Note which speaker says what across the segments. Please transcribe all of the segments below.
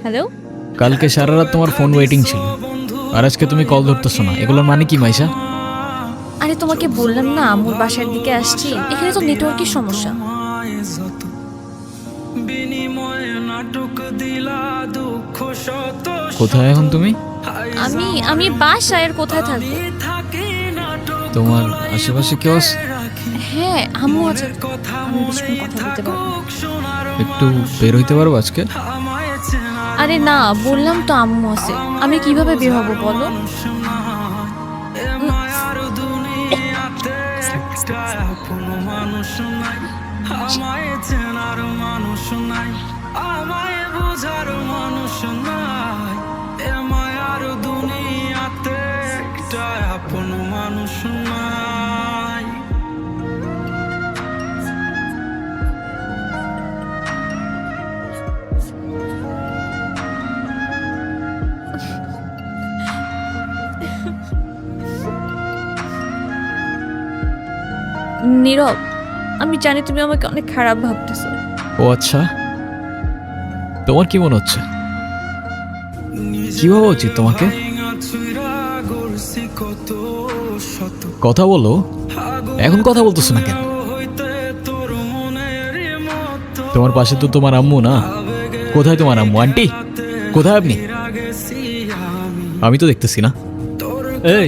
Speaker 1: Hello.
Speaker 2: কালকে সারা রাত তোমার ফোন ওয়েটিং ছিল, আর আজকে তুমি কল ধরতেছো না, এগুলোর মানে কি মাইশা?
Speaker 1: আরে তোমাকে বললাম না আম্মুর বাসার দিকে আসছি, এখানে তো নেটওয়ার্কের সমস্যা।
Speaker 2: কোথায় এখন তুমি?
Speaker 1: আমি আমি বাসায়, আর কোথায় থাকবো?
Speaker 2: তোমার আশেপাশে কেউ আছে?
Speaker 1: হ্যাঁ আম্মু আছে, আমি বেশিক্ষণ কথা বলতে পারবো না।
Speaker 2: একটু বের হইতে পারবো আজকে?
Speaker 1: আরে না, বললাম তো আম্মু আছে, আমি কিভাবে বের হবো বলো? নীরব, আমি জানি তুমি আমাকে অনেক খারাপ ভাবতেছো।
Speaker 2: ও আচ্ছা, তোমার কি মনে হচ্ছে? কি ভাবা উচিত তোমাকে? কথা বলো, এখন কথা বলতেছো না কেন? তোমার পাশে তো তোমার আম্মু না? কোথায় তোমার আম্মু? আন্টি কোথায় আপনি? আমি তো দেখতেছি না।
Speaker 3: এই,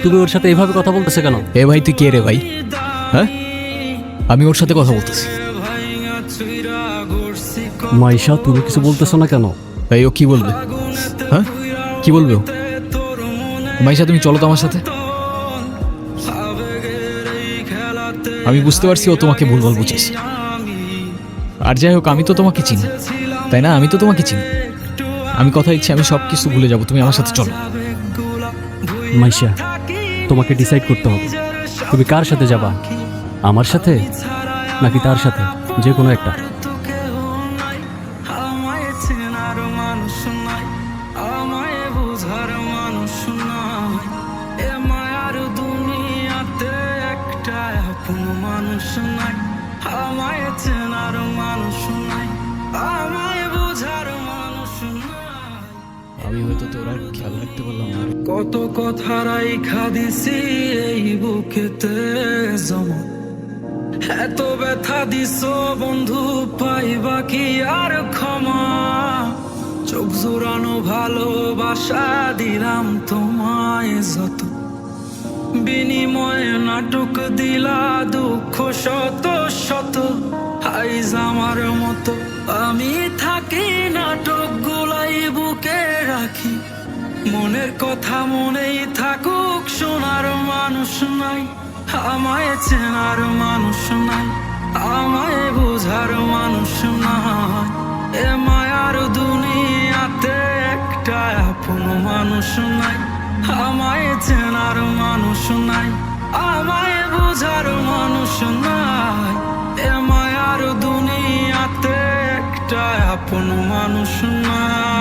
Speaker 3: তুমি ওর সাথে এভাবে কথা বলতেছে কেন?
Speaker 2: এ ভাই তুই কে রে ভাই? হ্যাঁ, আমি ওর সাথে কথা বলতেছি।
Speaker 3: মাইশা, তুমি কিছু বলতেছো না কেন?
Speaker 2: তাই ও কি বলবে? হ্যাঁ, কি বলবে ও? মাইশা তুমি চলো তো আমার সাথে। আমি বুঝতে পারছি ও তোমাকে ভুলভাল বুঝেছে, আর যাই হোক আমি তো তোমাকে চিনি, তাই না? আমি তো তোমাকে চিনি। আমি কথা দিচ্ছি আমি সব কিছু ভুলে যাবো, তুমি আমার সাথে চলো।
Speaker 3: মাইশা, তোমাকে ডিসাইড করতে হবে তুমি কার সাথে যাবা, আমার সাথে নাকি তার সাথে, যে কোনো একটা।
Speaker 2: আমি হয়তো তোর আর খেয়াল রাখতে পারলাম না।
Speaker 4: কত কথা রাইখা দিছি এই বুকেতে জমা, এত ব্যথা দিছ বন্ধু, পাইবা কি আর ক্ষমা? চোখ জোড়ানো ভালোবাসা দিলাম তোমায় যত, বিনিময়ে নাটক দিলা দুঃখ শত শত। আইজ আমার মতো আমি থাকি, নাটক গুলাই বুকে রাখি, মনের কথা মনেই থাকুক, শোনার মানুষ নাই, আমায় চেনার মানুষ নাই, আমায় বোঝার মানুষ নাই। এ মায়ার দুনিয়াতে একটা আপন মানুষ নাই, আমায় চেনার মানুষ নাই, আমায় বোঝার মানুষ নাই। এ মায়ার দুনিয়াতে একটা আপন মানুষ নাই।